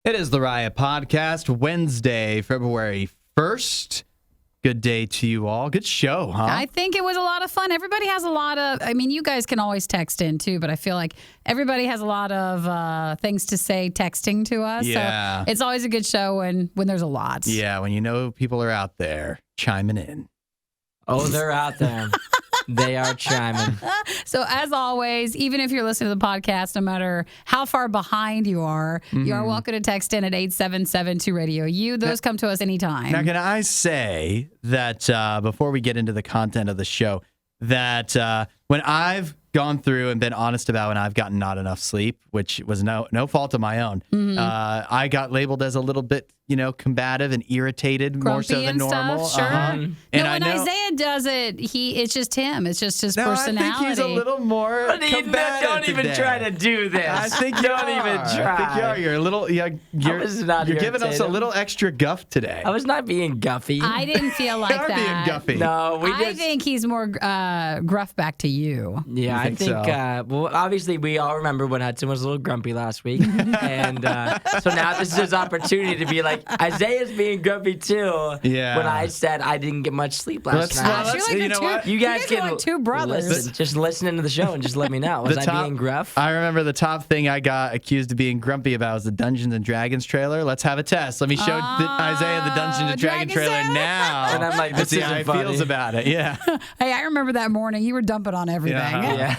It is the RIOT Podcast, Wednesday, February 1st. Good day to you all. Good show, huh? I think it was a lot of fun. Everybody has a lot of, you guys can always text in too, but I feel like everybody has a lot of things to say texting to us. Yeah. So it's always a good show when there's a lot. Yeah, when you know people are out there chiming in. Oh, they're out there. They are chiming. So as always, even if you're listening to the podcast, no matter how far behind you are welcome to text in at 877-2RadioU. Those come to us anytime. Now, can I say that before we get into the content of the show, that when I've gone through and been honest about when I've gotten not enough sleep, which was no fault of my own, I got labeled as a little bit, combative and irritated, Grumpy more so than normal. Stuff, sure. And when Isaiah does it, it's just him. It's just his personality. I think he's a little more combative Don't even today. try to do this. I think you don't even try. I think you are. You're a little. You're giving us a little extra guff today. I was not being guffy. I didn't feel like You're that. being guffy. No, I think he's more gruff back to you. Yeah, I think. so? Well, obviously, we all remember when Hudson was a little grumpy last week, and so now this is his opportunity to be like, Isaiah's being grumpy too. Yeah. When I said I didn't get much sleep last night. You guys can like two brothers. Listen, just listen into the show and just let me know. Was I being gruff? I remember the top thing I got accused of being grumpy about was the Dungeons and Dragons trailer. Let's have a test. Let me show Isaiah the Dungeons and Dragons trailer now. And I'm like, Let's see how he funny. feels about it. Yeah. Hey, I remember that morning. You were dumping on everything. Yeah.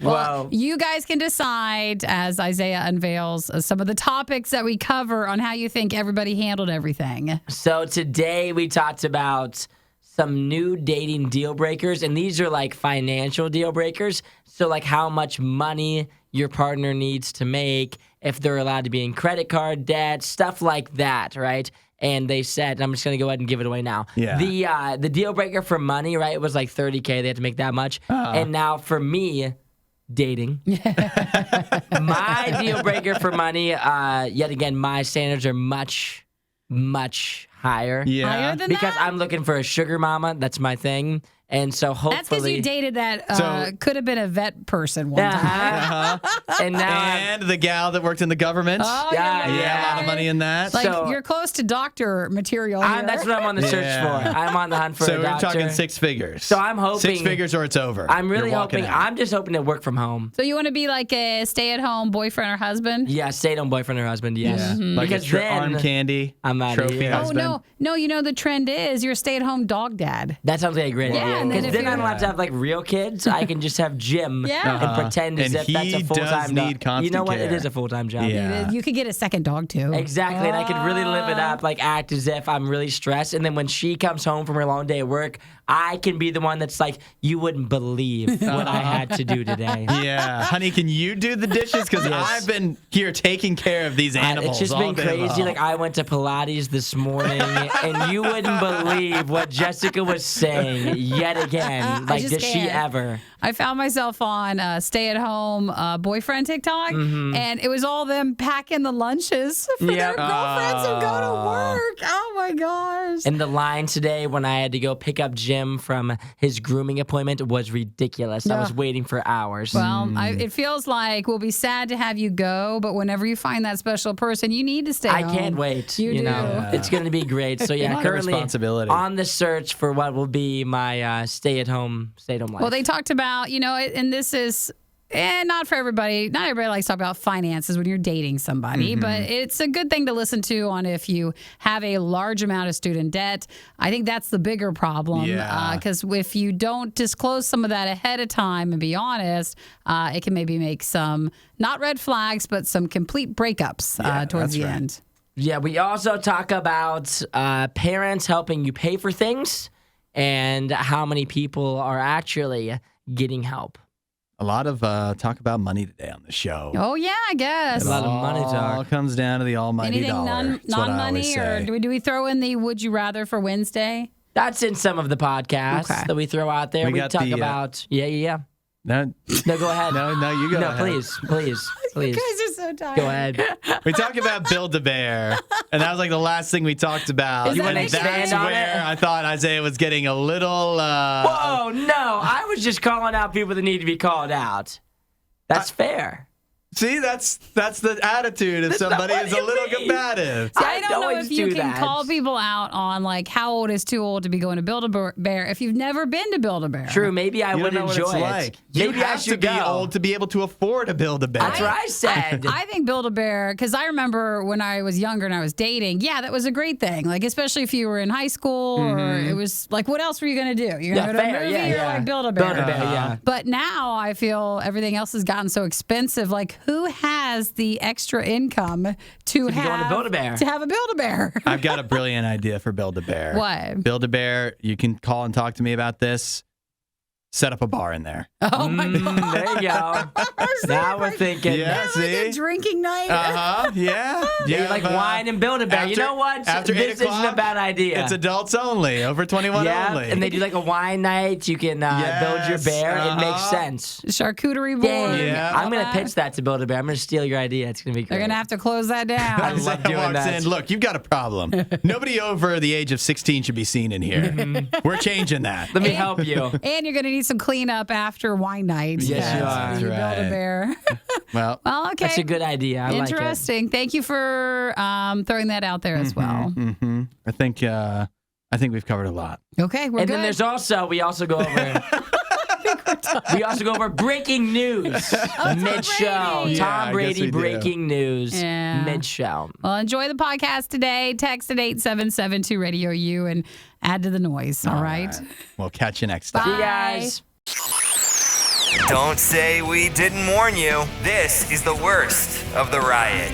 Well, you guys can decide as Isaiah unveils some of the topics that we cover on how you think everybody handled everything. So today we talked about some new dating deal breakers, and these are like financial deal breakers. So like how much money your partner needs to make, if they're allowed to be in credit card debt, stuff like that, right? And they said, and I'm just going to go ahead and give it away now. Yeah. The deal breaker for money, right, was like $30K. They had to make that much. And now for me, dating. My deal breaker for money, yet again, my standards are much, much higher. Yeah. Higher than Because that? I'm looking for a sugar mama. That's my thing. And so hopefully... That's because you dated that could have been a vet person one time. And now And the gal that worked in the government. Oh, Yeah, Yeah, a lot of money in that. Like, So- you're close to doctor material here. that's what I'm on the search for. I'm on the hunt for So a we're doctor. talking six figures. So I'm hoping... 6 figures or it's over. I'm really You're walking hoping... out. I'm just hoping to work from home. So you want to be like a stay-at-home boyfriend or husband? Yeah, stay-at-home boyfriend or husband, yes. Yeah. Like Because a then... arm candy. I'm outta trophy here. Oh, husband. no, the trend is you're a stay-at-home dog dad. That sounds like a great Yeah, idea. and then Because if then I you're- don't have to have like real kids. I can just have Jim and pretend as And if that's a he full-time does need job. constant You know what? It care. is a full-time job. Yeah. You could get a second dog, too. Exactly, and I could really live it up, like act as if I'm really stressed. And then when she comes home from her long day at work, I can be the one that's like, you wouldn't believe what I had to do today. Yeah. Honey, can you do the dishes? Because I've been here taking care of these animals It's just all been day crazy. long. Like I went to Pilates this morning, and you wouldn't believe what Jessica was saying yet again. Like, just does she can't. ever? I found myself on stay-at-home boyfriend TikTok, and it was all them packing the lunches for their girlfriends who go to work. Oh, my gosh. And the line today when I had to go pick up Jim from his grooming appointment was ridiculous. I was waiting for hours. Well, it feels like we'll be sad to have you go, but whenever you find that special person, you need to stay I home. can't wait. You do. know, it's going to be great. So yeah, lot of currently responsibility. on the search for what will be my stay-at-home life. Well, they talked about, and this is not for everybody. Not everybody likes to talk about finances when you're dating somebody, but it's a good thing to listen to on if you have a large amount of student debt. I think that's the bigger problem. Yeah. Because if you don't disclose some of that ahead of time and be honest, it can maybe make some, not red flags, but some complete breakups towards that's the right. end. Yeah, we also talk about parents helping you pay for things and how many people are actually getting help. A lot of talk about money today on the show. Oh, yeah, I guess. A lot of money All talk. comes down to the almighty Anything dollar. That's what I always non-money, or say. do we throw in the would you rather for Wednesday? That's in some of the podcasts Okay. that we throw out there. We We got talk the, about yeah. No, No, go ahead. no, you go No, ahead. please. You guys are so tired. Go ahead. We talked about Build-A-Bear, and that was like the last thing we talked about. Is that And making that's sense? where I thought Isaiah was getting a little... Whoa, no. I was just calling out people that need to be called out. That's fair. See, that's the attitude if somebody what is a you little mean. combative. See, I don't know always if you do can that. call people out on like how old is too old to be going to Build-A-Bear if you've never been to Build-A-Bear. True, maybe I You would don't know what enjoy it's it. like. Maybe you I have should to be go. old to be able to afford a Build-A-Bear. That's what I said. I think Build-A-Bear, because I remember when I was younger and I was dating, yeah, that was a great thing. Like, especially if you were in high school or it was like, what else were you going to do? You're going to go to fair, a movie yeah, or yeah. like Build-A-Bear? Build-A-Bear, yeah. But now I feel everything else has gotten so expensive. Like, who has the extra income to be going to have Build-A-Bear. to have a Build-A-Bear? I've got a brilliant idea for Build-A-Bear. What? Build-A-Bear, you can call and talk to me about this. Set up a bar in there. Oh my God. There you go. Now we're thinking. Yeah, Like see? a drinking night. Yeah. Yeah, like wine and Build-A-Bear. You know what? After This 8 isn't a o'clock, bad idea. It's adults only, over 21 yeah, only. and they do like a wine night. You can build your Yes, bear. It makes sense. Charcuterie board. Dang. Yeah. I'm going all to that. pitch that to Build-A-Bear. I'm going to steal your idea. It's going to be great. They're going to have to close that down. I love Isaiah doing walks that. in, look, you've got a problem. Nobody over the age of 16 should be seen in here. We're changing that. Let me help you. And you're going to need some cleanup after wine night. Yes, you are. You That's build a right. bear. Well, Well, okay. That's a good idea. I like it. Interesting. Thank you for throwing that out there as well. I think we've covered a lot. Okay, we're And good. then there's also we also go over breaking news mid-show. Brady. Yeah, Tom I Brady guess we do. breaking news Yeah. mid-show. Well, enjoy the podcast today. Text at 877 Radio U and add to the noise. All right. We'll catch you next Bye. time. See you guys. Don't say we didn't warn you. This is the worst of the riot.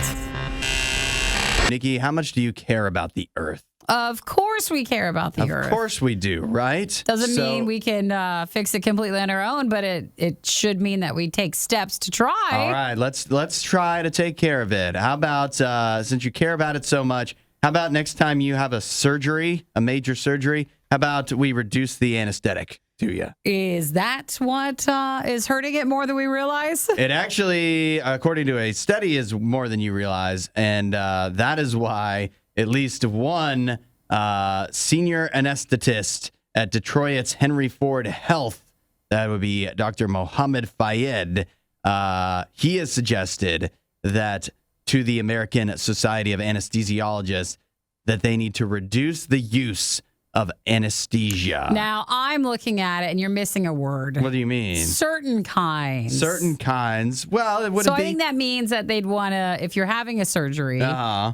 Nikki, how much do you care about the Earth? Of course we care about the Earth. Of course we do, right? Doesn't So- mean we can fix it completely on our own, but it should mean that we take steps to try. All right, let's try to take care of it. How about since you care about it so much, how about next time you have a major surgery, how about we reduce the anesthetic to you? Is that what is hurting it more than we realize? It actually, according to a study, is more than you realize, and that is why at least one senior anesthetist at Detroit's Henry Ford Health, that would be Dr. Mohammed Fayed, he has suggested that to the American Society of Anesthesiologists that they need to reduce the use of anesthesia. Now, I'm looking at it and you're missing a word. What do you mean? Certain kinds. Certain kinds. Well, it wouldn't So I be. think that means that they'd want to, if you're having a surgery,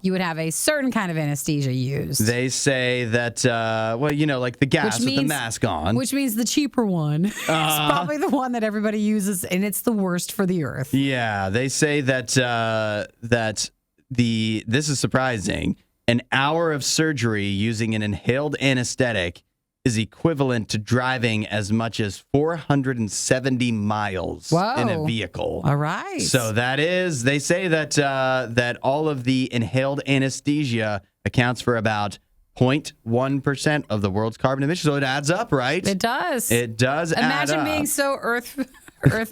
you would have a certain kind of anesthesia used. They say that, like the gas with the mask on. Which means the cheaper one. It's probably the one that everybody uses, and it's the worst for the earth. Yeah, they say that this is surprising. An hour of surgery using an inhaled anesthetic is equivalent to driving as much as 470 miles in a Whoa. vehicle. All right. So they say that all of the inhaled anesthesia accounts for about 0.1% of the world's carbon emissions. So it adds up, right? It does. It does add Imagine up. being so earth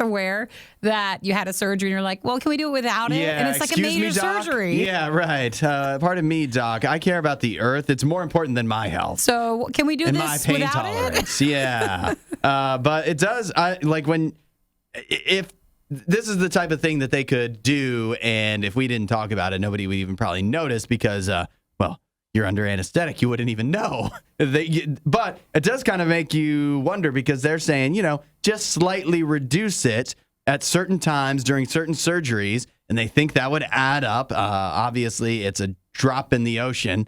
aware that you had a surgery and you're like, well, can we do it without it? Yeah, And it's like a excuse me, major doc? surgery. Yeah, right. Pardon me, doc. I care about the earth. It's more important than my health So can we do and my this pain without it? tolerance. Yeah. But it does. If this is the type of thing that they could do, and if we didn't talk about it, nobody would even probably notice because, you're under anesthetic. You wouldn't even know. But it does kind of make you wonder because they're saying, just slightly reduce it at certain times during certain surgeries, and they think that would add up. Obviously, it's a drop in the ocean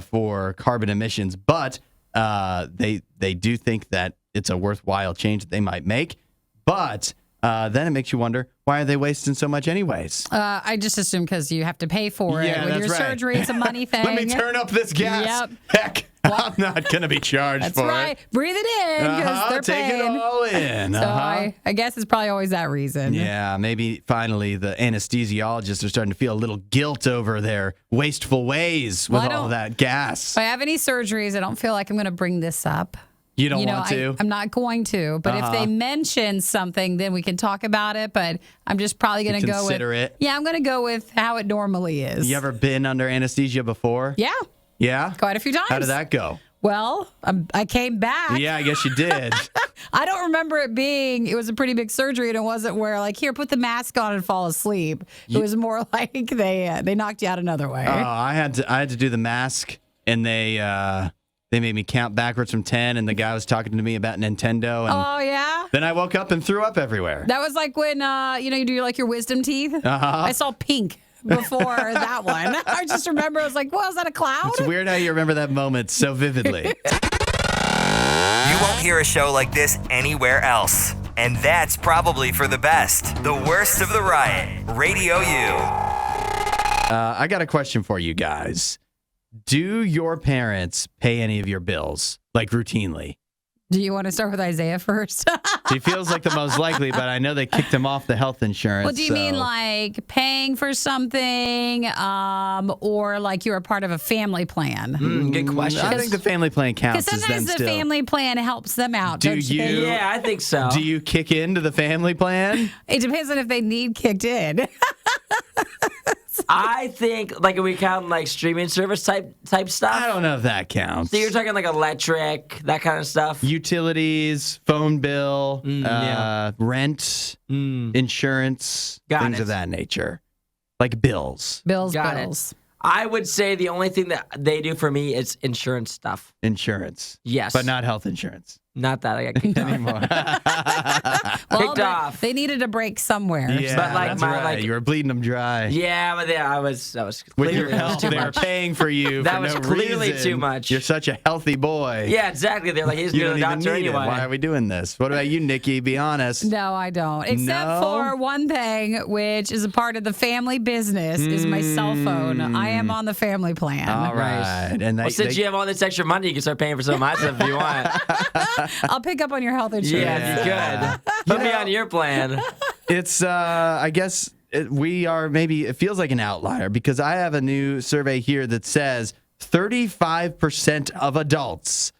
for carbon emissions, but they do think that it's a worthwhile change that they might make. But then it makes you wonder, why are they wasting so much anyways? I just assume because you have to pay for it. Yeah, With that's your right. surgery, it's a money thing. Let me turn up this gas. Yep. Heck, I'm not going to be charged That's for right. it. Breathe it in because they're Take paying. it all in. So I guess it's probably always that reason. Yeah, maybe finally the anesthesiologists are starting to feel a little guilt over their wasteful ways with Well, I all don't- that gas. If I have any surgeries, I don't feel like I'm going to bring this up. You don't want to? I'm not going to. But if they mention something, then we can talk about it. But I'm just probably going to go with Consider it. Yeah, I'm going to go with how it normally is. You ever been under anesthesia before? Yeah, Yeah? quite a few times. How did that go? Well, I came back. Yeah, I guess you did. I don't remember it was a pretty big surgery, and it wasn't where like, here, put the mask on and fall asleep. It was more like they knocked you out another way. Oh, I had to do the mask, and they made me count backwards from 10, and the guy was talking to me about Nintendo, and Oh, yeah? then I woke up and threw up everywhere. That was like when, you do like your wisdom teeth. I saw pink before that one. I just remember, I was like, well, is that a cloud? It's weird how you remember that moment so vividly. You won't hear a show like this anywhere else. And that's probably for the best. The worst of the riot. Radio U. I got a question for you guys. Do your parents pay any of your bills, like routinely? Do you want to start with Isaiah first? He feels like the most likely, but I know they kicked him off the health insurance. Well, do you mean like paying for something or like you're a part of a family plan? Good question. I think the family plan Because counts as them sometimes the still. family plan helps them out. Do don't you think? you? Yeah, I think so. Do you kick into the family plan? It depends on if they need kicked in. I think like if we count like streaming service type stuff. I don't know if that counts. So you're talking like electric, that kind of stuff. Utilities, phone bill, yeah. rent, insurance, Got things it. of that nature. Like bills, Bills. It. I would say the only thing that they do for me is insurance stuff. insurance. Yes. But not health insurance Not that I got kicked off. Well, Kicked off. They needed a break somewhere. Yeah, But, like, that's my, right. like- You were bleeding them dry. Yeah, but I was With clearly your that was health, too they were much. paying for you That for was no clearly reason. too much. You're such a healthy boy. Yeah, exactly. They're like, he's You going to the don't even doctor need it. anyway. Why are we doing this? What about you, Nikki? Be honest. No, I don't. Except No? for one thing, which is a part of the family business, is my cell phone. I am on the family plan. All right. And Well, since you have all this extra money, you can start paying for some of my stuff if you want. I'll pick up on your health insurance. Yeah, if you could. Put me on your plan. It's, I guess it feels like an outlier because I have a new survey here that says 35% of adults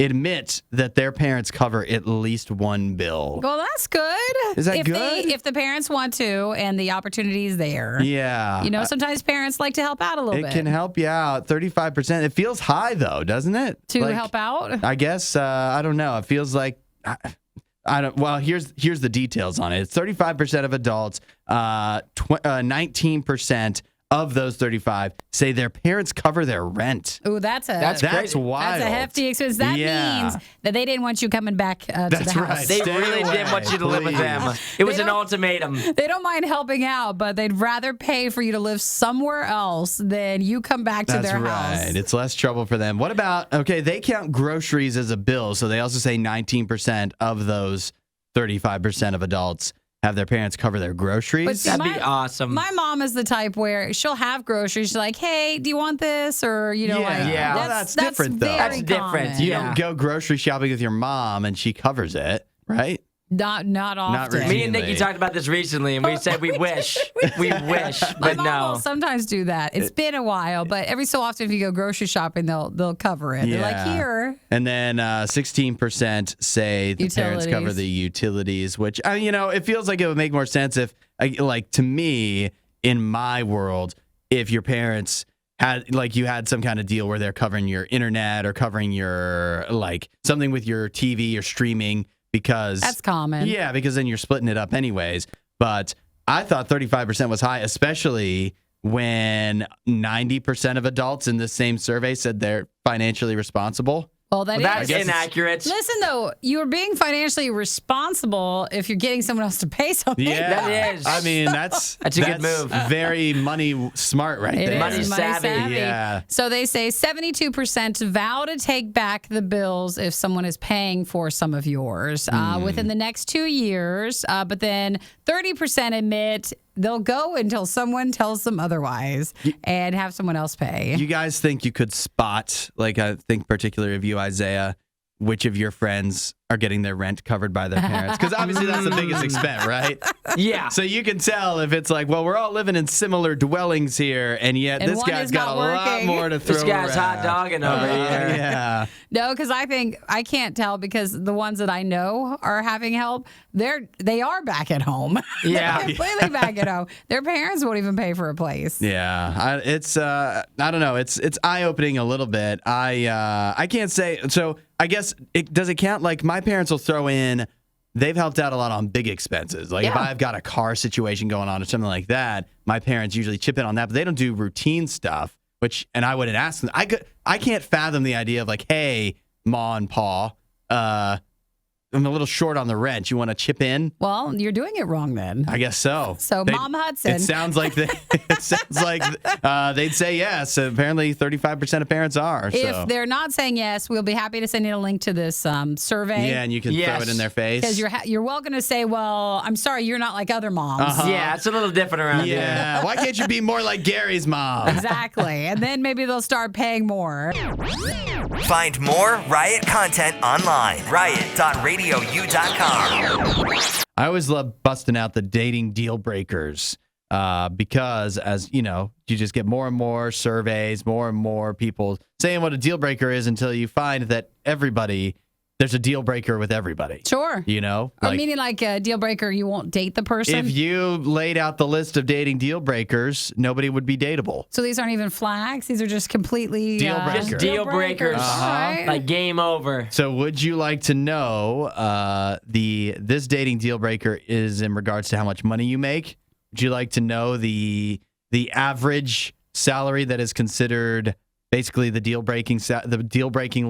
admit that their parents cover at least one bill. Well, that's good. Is that if good? If the parents want to and the opportunity is there. Yeah. Sometimes parents like to help out a little It bit. can help you out. 35%. It feels high, though, doesn't it? To Like, help out? I guess, I don't know. It feels like, I don't, well, here's the details on it. It's 35% of adults, 19% of those 35 say their parents cover their rent. Ooh, that's That's wild. That's a hefty expense. That means that they didn't want you coming back to the That's house. right. They Stay really away, did want you to live with them. please. It was They an don't- ultimatum. They don't mind helping out, but they'd rather pay for you to live somewhere else than you come back to That's their right. house. It's less trouble for them. What about, okay, they count groceries as a bill, so they also say 19% of those 35% of adults have their parents cover their groceries. But see, That'd be awesome. My mom is the type where she'll have groceries. She's like, "Hey, do you want this?" Or Yeah. Well, that's different, though. very That's different. common. You Yeah. don't go grocery shopping with your mom and she covers it, right? Not often. really. Me and Nikki talked about this recently, and we said we wish. We wish, My but mom no. will sometimes do that. It's been a while, but every so often, if you go grocery shopping, they'll cover it. They're like, "Here." And then 16% say the parents cover Utilities. the utilities, which, it feels like it would make more sense if, like, to me, in my world, if your parents had, like, you had some kind of deal where they're covering your internet or covering your, like, something with your TV or streaming because... That's common. Yeah, because then you're splitting it up anyways. But I thought 35% was high, especially when 90% of adults in this same survey said they're financially responsible. Well, That's is. inaccurate. Listen, though, you're being financially responsible if you're getting someone else to pay something. Yeah, That is. I mean, that's That's a good move. Very money smart right It there. is Money savvy. Yeah. So they say 72% vow to take back the bills if someone is paying for some of yours within the next 2 years. But then 30% admit they'll go until someone tells them otherwise and have someone else pay. You guys think you could spot, like I think particularly of you, Isaiah, which of your friends are getting their rent covered by their parents? Because obviously that's the biggest expense, right? Yeah. So you can tell if it's like, well, we're all living in similar dwellings here, and yet And this one guy's is got not a lot working. more to throw This guy's around. hot dogging over here. Yeah. No, because I think I can't tell because the ones that I know are having help, they are back at home. Yeah. They're completely back at home. Their parents won't even pay for a place. Yeah, it's I don't know. It's eye opening a little bit. I can't say. So I guess does it count? Like my parents will throw in. They've helped out a lot on big expenses. Like if Yeah. I've got a car situation going on or something like that, my parents usually chip in on that. But they don't do routine stuff. And I wouldn't ask them. I can't fathom the idea of like, hey, Ma and Pa, I'm a little short on the rent. You want to chip in? Well, you're doing it wrong then. I guess so. So, Mom Hudson. It sounds like they'd say yes. Apparently, 35% of parents are. So. If they're not saying yes, we'll be happy to send you a link to this survey. Yeah, and you can throw it in their face. Because you're welcome to say, well, I'm sorry, you're not like other moms. Yeah, it's a little different around here. Yeah. Why can't you be more like Gary's mom? Exactly. And then maybe they'll start paying more. Find more Riot content online. RIOT.RadioU.com. I always love busting out the dating deal breakers because, as you know, you just get more and more surveys, more and more people saying what a deal breaker is until you find that there's a deal breaker with everybody. Sure. You know? Or meaning like a deal breaker, you won't date the person. If you laid out the list of dating deal breakers, nobody would be dateable. So these aren't even flags. These are just completely Deal breakers. Just deal breakers. All right. Like game over. So would you like to know this dating deal breaker is in regards to how much money you make? Would you like to know the average salary that is considered basically the deal breaking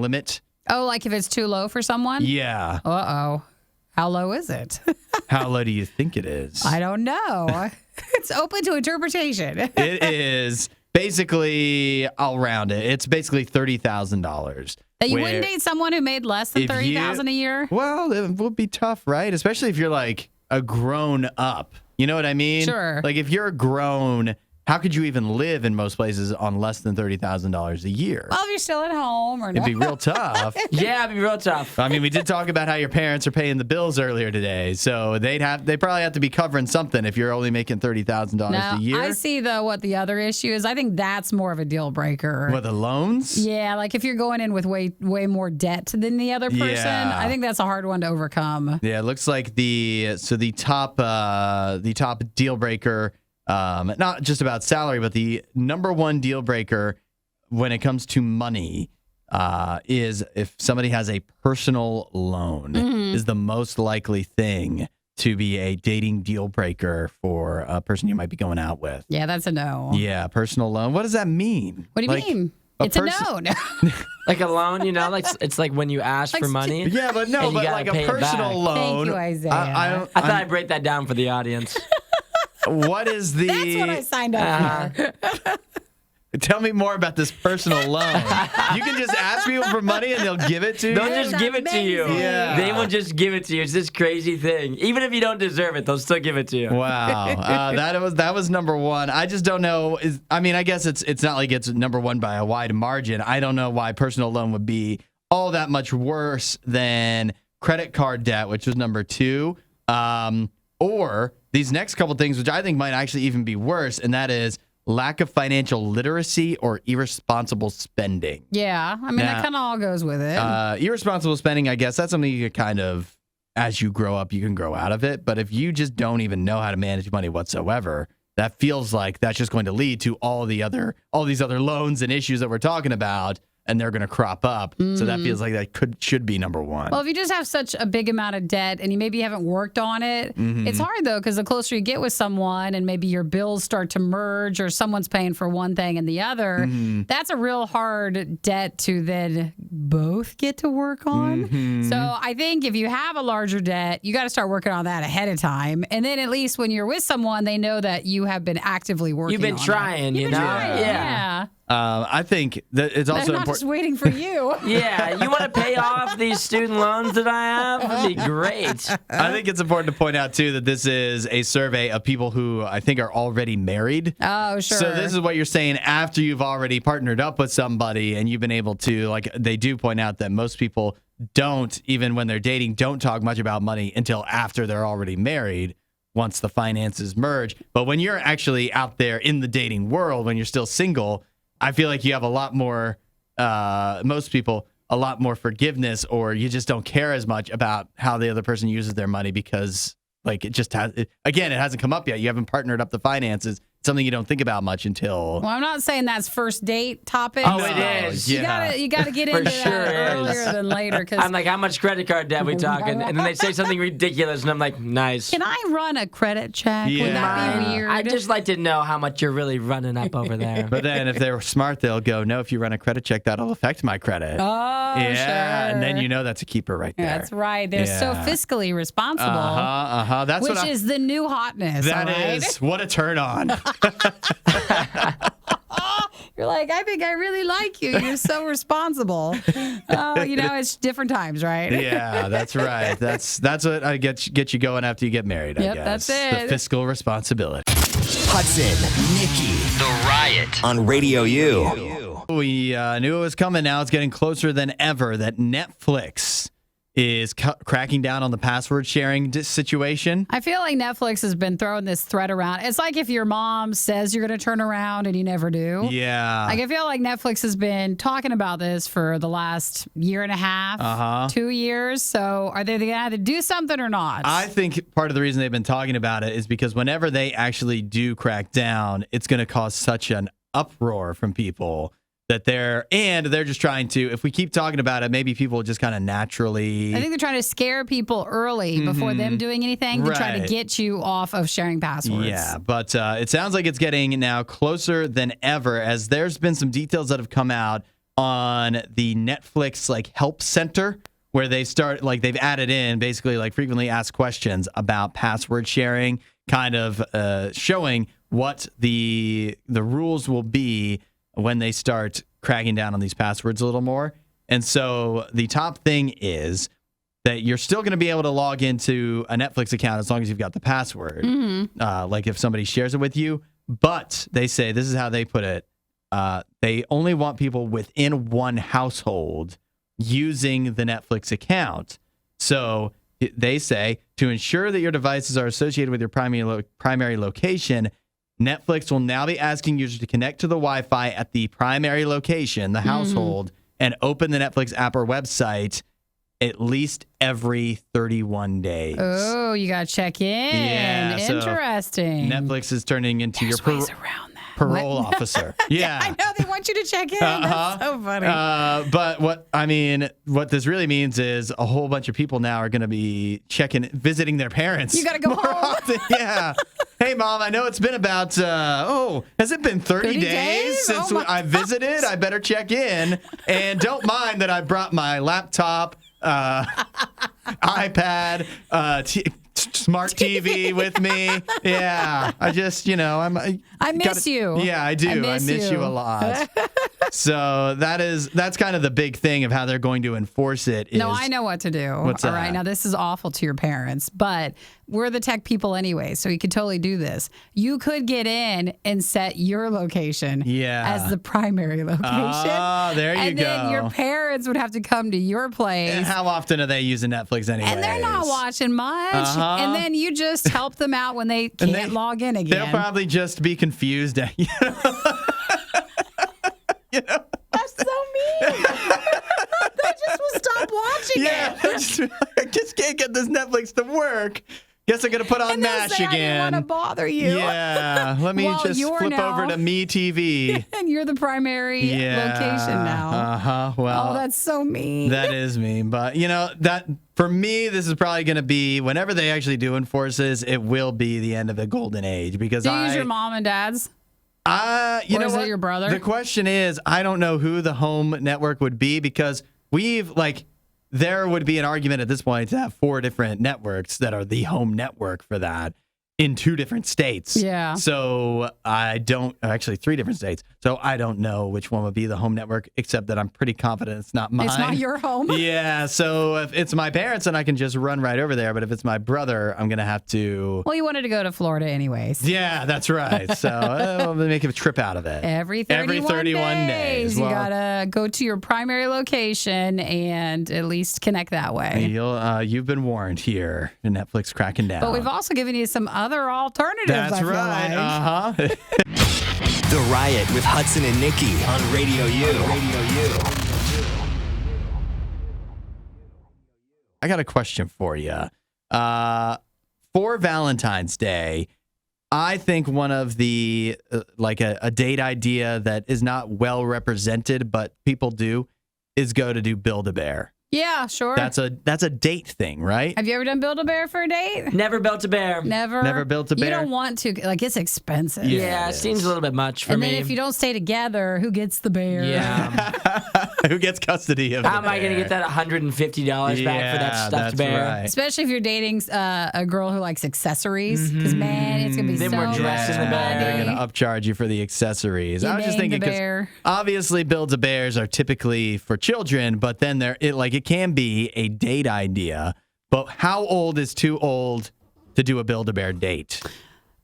limit? Oh, like if it's too low for someone? Yeah. Uh-oh. How low is it? How low do you think it is? I don't know. It's open to interpretation. It is basically, I'll round it. It's basically $30,000. That you wouldn't date someone who made less than $30,000 a year? Well, it would be tough, right? Especially if you're like a grown up. You know what I mean? Sure. Like if you're grown, how could you even live in most places on less than $30,000 a year? Well, if you're still at home or It'd not. be real tough. Yeah, it'd be real tough. I mean, we did talk about how your parents are paying the bills earlier today, so they probably have to be covering something if you're only making $30,000 Now, a year. I see, though, what the other issue is. I think that's more of a deal breaker. With the loans? Yeah, like if you're going in with way more debt than the other person, Yeah. I think that's a hard one to overcome. Yeah, it looks like the top deal breaker. Not just about salary, but the number one deal breaker when it comes to money is if somebody has a personal loan is the most likely thing to be a dating deal breaker for a person you might be going out with. Yeah, that's a no. Yeah, personal loan. What does that mean? What do you mean? It's a no. Like a loan, you know, like it's like when you ask for money. Yeah, but no, And you but gotta like a pay it personal back. loan. Thank you, Isaiah. I thought I'd break that down for the audience. What is the? That's what I signed up for. Tell me more about this personal loan. You can just ask people for money and they'll give it to you. They'll just give it to you. amazing. Yeah. They will just give it to you. It's this crazy thing. Even if you don't deserve it, they'll still give it to you. Wow, that was number one. I just don't know. I guess it's not like it's number one by a wide margin. I don't know why personal loan would be all that much worse than credit card debt, which was number two, or these next couple things, which I think might actually even be worse, and that is lack of financial literacy or irresponsible spending. Yeah, I mean, that kind of all goes with it. Irresponsible spending, I guess that's something you can kind of, as you grow up, you can grow out of it. But if you just don't even know how to manage money whatsoever, that feels like that's just going to lead to all these other loans and issues that we're talking about, and they're going to crop up. So that feels like that should be number one. Well, if you just have such a big amount of debt and you maybe haven't worked on it, it's hard, though, because the closer you get with someone and maybe your bills start to merge or someone's paying for one thing and the other, that's a real hard debt to then both get to work on. So I think if you have a larger debt, you got to start working on that ahead of time. And then at least when you're with someone, they know that you have been actively working You've been on trying, it. you You've know? been trying, yeah. I think that it's They're also not important. just waiting for you. Yeah, you want to pay off these student loans that I have? That'd be great. I think it's important to point out, too, that this is a survey of people who I think are already married. Oh, sure. So this is what you're saying after you've already partnered up with somebody and you've been able to, like, they do point out that most people don't, even when they're dating, don't talk much about money until after they're already married, once the finances merge. But when you're actually out there in the dating world, when you're still single, I feel like you have a lot more, most people, a lot more forgiveness, or you just don't care as much about how the other person uses their money because, like, it just has, it hasn't come up yet. You haven't partnered up the finances. It's something you don't think about much until. Well, I'm not saying that's first date topic. Oh, it is. You gotta get into sure that earlier than later. I'm like, how much credit card debt we talking? And then they say something ridiculous, and I'm like, nice. Can I run a credit check? Would that be weird? I'd just like to know how much you're really running up over there. But then if they're smart, they'll go, no, if you run a credit check, that'll affect my credit. Oh, yeah, sure. And then you know that's a keeper right there. That's right. They're so fiscally responsible. That's which is the new hotness. That is what a turn on. You're like, I think I really like you. You're so responsible. It's different times, right? Yeah, that's right. That's what I get you going after you get married, I guess. That's it. The fiscal responsibility. Hudson, Nikki, The Riot on Radio U. We knew it was coming. Now it's getting closer than ever that Netflix is cracking down on the password sharing situation. I feel like Netflix has been throwing this threat around. It's like if your mom says you're going to turn around and you never do. Yeah. Like I feel like Netflix has been talking about this for the last year and a half, 2 years. So are they going to have to do something or not? I think part of the reason they've been talking about it is because whenever they actually do crack down, it's going to cause such an uproar from people that they're just trying to, if we keep talking about it, maybe people just kind of naturally. I think they're trying to scare people early before them doing anything to try to get you off of sharing passwords. Yeah, but it sounds like it's getting now closer than ever, as there's been some details that have come out on the Netflix help center, where they start, they've added in basically frequently asked questions about password sharing, kind of showing what the rules will be when they start cracking down on these passwords a little more. And so the top thing is that you're still going to be able to log into a Netflix account as long as you've got the password, if somebody shares it with you. But they say, this is how they put it, they only want people within one household using the Netflix account. So they say, to ensure that your devices are associated with your primary location, Netflix will now be asking users to connect to the Wi-Fi at the primary location, the household, and open the Netflix app or website at least every 31 days. Oh, you got to check in. Yeah, interesting. So Netflix is turning into There's ways around that. parole officer. Yeah. I know. They want you to check in. That's so funny. But what this really means is a whole bunch of people now are going to be visiting their parents. You got to go more home. often. Yeah. Hey, Mom, I know it's been about, has it been 30 days since I visited? I better check in. And don't mind that I brought my laptop, iPad, smart TV with me. Yeah. I just, I miss you. Yeah, I do. I miss you a lot. So that's kind of the big thing of how they're going to enforce it. No, I know what to do. What's that? All right. Now, this is awful to your parents, but we're the tech people anyway, so you could totally do this. You could get in and set your location as the primary location. Oh, there you go. And then your parents would have to come to your place. And how often are they using Netflix anyway? And they're not watching much. And then you just help them out when they can't log in again. They'll probably just be confused. That's so mean. They just will stop watching it. I just can't get this Netflix to work. Guess I'm going to put on MASH again. I didn't want to bother you. Yeah. Let me just flip over to Me TV. And you're the primary location now. Well, that's so mean. That is mean. But, that for me, this is probably going to be, whenever they actually do enforce this, it will be the end of the golden age. Because Do you use your mom and dad's? You know is what? it your brother? The question is, I don't know who the home network would be, because there would be an argument at this point to have 4 different networks that are the home network for that. in 2 different states. Yeah. So I don't, actually 3 different states. So I don't know which one would be the home network, except that I'm pretty confident it's not mine. It's not your home. Yeah. So if it's my parents, then I can just run right over there. But if it's my brother, I'm going to have to. Well, you wanted to go to Florida anyways. Yeah, that's right. So we'll make a trip out of it. Every 31 days. You Well, got to go to your primary location and at least connect that way. You've been warned here. Netflix cracking down. But we've also given you some other alternatives. That's I feel right. like. The Riot with Hudson and Nikki on Radio U. I got a question for you. For Valentine's Day, I think one of the like a date idea that is not well represented, but people do, is go to do Build-A-Bear. Yeah, sure. That's a date thing, right? Have you ever done Build-A-Bear for a date? Never built a bear. Never built a bear? You don't want to. Like, it's expensive. Yeah, it seems a little bit much for and me. then if you don't stay together, who gets the bear? Yeah. Who gets custody of How the am I going to bear? get that $150 back for that stuffed that's bear? Right. Especially if you're dating a girl who likes accessories. Because, man, it's going to be Then so we're dressing the bear. They're going to upcharge you for the accessories. You I was just named thinking the because bear. obviously Build-A-Bears are typically for children, but then it can be a date idea. But how old is too old to do a Build-A-Bear date?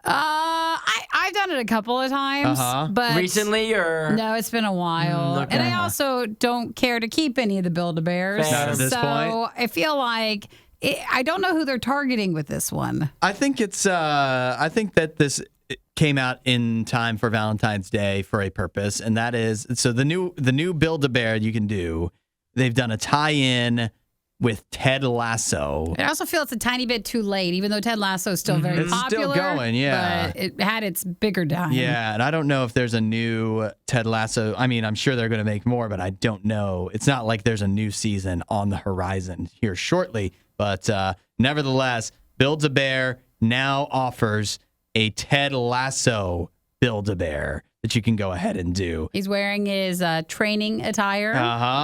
I've done it a couple of times, but Recently or? no, it's been a while. okay. And I also don't care to keep any of the Build-A-Bears. Fair. Not at this so point? I feel like I don't know who they're targeting with this one. I think it's. I think that this came out in time for Valentine's Day for a purpose, and that is so the new Build-A-Bear you can do. They've done a tie-in with Ted Lasso. I also feel it's a tiny bit too late, even though Ted Lasso is still very It's still popular. going, yeah. But it had its bigger time. Yeah, and I don't know if there's a new Ted Lasso. I mean, I'm sure they're going to make more, but I don't know. It's not like there's a new season on the horizon here shortly. But nevertheless, Build-A-Bear now offers a Ted Lasso Build-A-Bear that you can go ahead and do. He's wearing his training attire.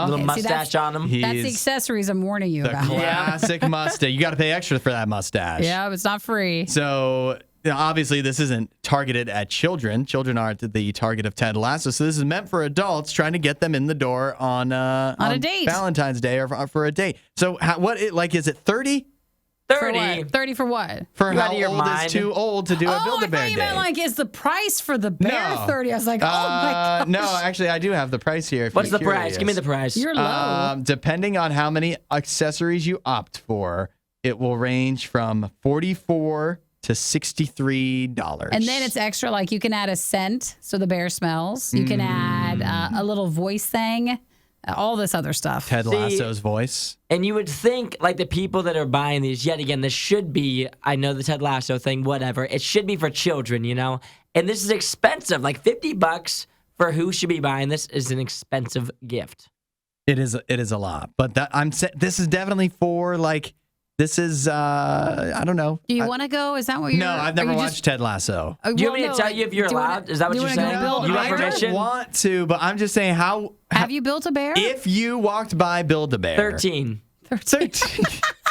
Little See, mustache on him. That's the He's accessories I'm warning you the about. classic mustache. You got to pay extra for that mustache. Yeah, but it's not free. So obviously, this isn't targeted at children. Children aren't the target of Ted Lasso. So this is meant for adults trying to get them in the door on a date. Valentine's Day or for a date. So is it 30? 30. 30 for what? For You how out of your old mind? is too old to do a Oh, I Build-A-Bear thought you date? meant like, is the price for the bear No. 30? I was like, oh my gosh. No, actually, I do have the price here. If What's you're the price? curious. Give me the price. You're low. Depending on how many accessories you opt for, it will range from $44 to $63. And then it's extra, like you can add a scent so the bear smells. You can add a little voice thing, all this other stuff. Ted Lasso's voice. And you would think, like, the people that are buying these, yet again, this should be, I know the Ted Lasso thing, whatever. It should be for children, you know? And this is expensive. Like, $50 for who should be buying this is an expensive gift. It is a lot, but this is definitely for like this is I don't know. Do you want to go? Is that what you're No, I've never watched Ted Lasso. Do you want me to tell you if you're allowed? Is that what you're saying? Build You a have bear? permission? I want to, but I'm just saying how Have you built a bear? if you walked by Build-A-Bear 13. 13.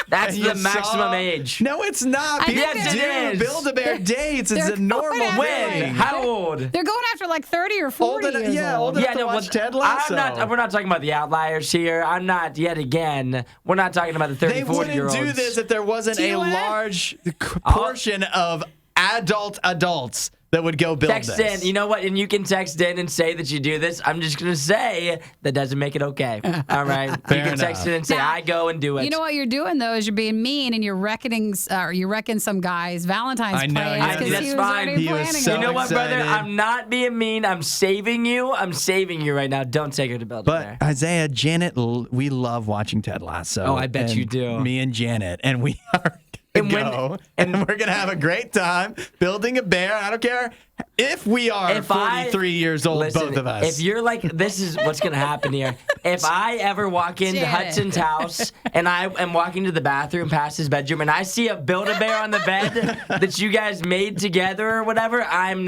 That's and the you maximum saw- age. No, it's not. I People think Yes, it do is. Build-A-Bear dates. It's They're a normal going after, When? thing. How old? They're going after like 30 or 40 Old enough- years yeah, old. old enough to watch Ted Lasso. We're not talking about the outliers here. I'm not, yet again, we're not talking about the 30, They 40-year-olds. wouldn't do this if there wasn't Do a you wanna- large portion of adults that would go build Text this. in, you know what? And you can text in and say that you do this. I'm just going to say that doesn't make it okay. All right? You Fair can text enough. in and say, Now, I go and do it. You know what you're doing though is you're being mean and you're reckoning some guys Valentine's I know, plans yeah. because That's he was fine. already He was planning so it. You know what, brother? excited. I'm not being mean. I'm saving you. I'm saving you right now. Don't take her to Build-A-Bear. But Isaiah, Janet, we love watching Ted Lasso. Oh, I bet and you do. Me and Janet, and we are And gonna when- go, and we're gonna have a great time building a bear. I don't care if we are 43 years old, Listen, both of us. If you're like, this is what's going to happen here. If I ever walk into Janet. Hudson's house and I am walking to the bathroom past his bedroom and I see a Build-A-Bear on the bed that you guys made together or whatever, I'm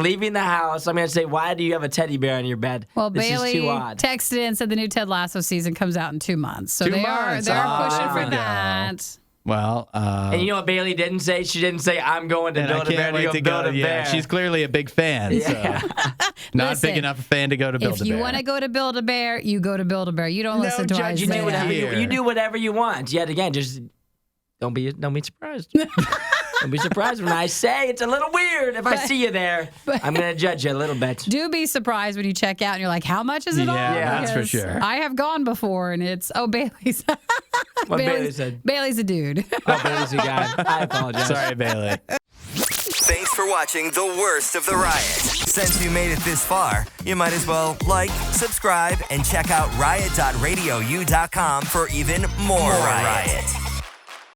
leaving the house. I'm going to say, why do you have a teddy bear on your bed? Well, this Bailey is too odd. texted and said the new Ted Lasso season comes out in 2 months. So 2 they months. are Oh, pushing there for we go. that. Well, And you know what Bailey didn't say? She didn't say, I'm going to and I Build-A-Bear can't wait to go. Build-A-Bear. Yeah, she's clearly a big fan. Yeah. So. Not Listen, big enough a fan to go to Build-A-Bear. If you want to go to Build-A-Bear, you go to Build-A-Bear. You don't listen to judgment You do Isaiah. whatever here. you do whatever you want. Yet again, just don't be surprised. Don't be surprised when I say it's a little weird. If I see you there, I'm going to judge you a little bit. Do be surprised when you check out and you're like, how much is it all? Yeah, that's for Because sure. I have gone before and it's, Bailey's. What Bailey said. Bailey's a dude. Oh, Bailey's a guy. I apologize. Sorry, Bailey. Thanks for watching the worst of the riot. Since you made it this far, you might as well like, subscribe, and check out riot.radiou.com for even more riot.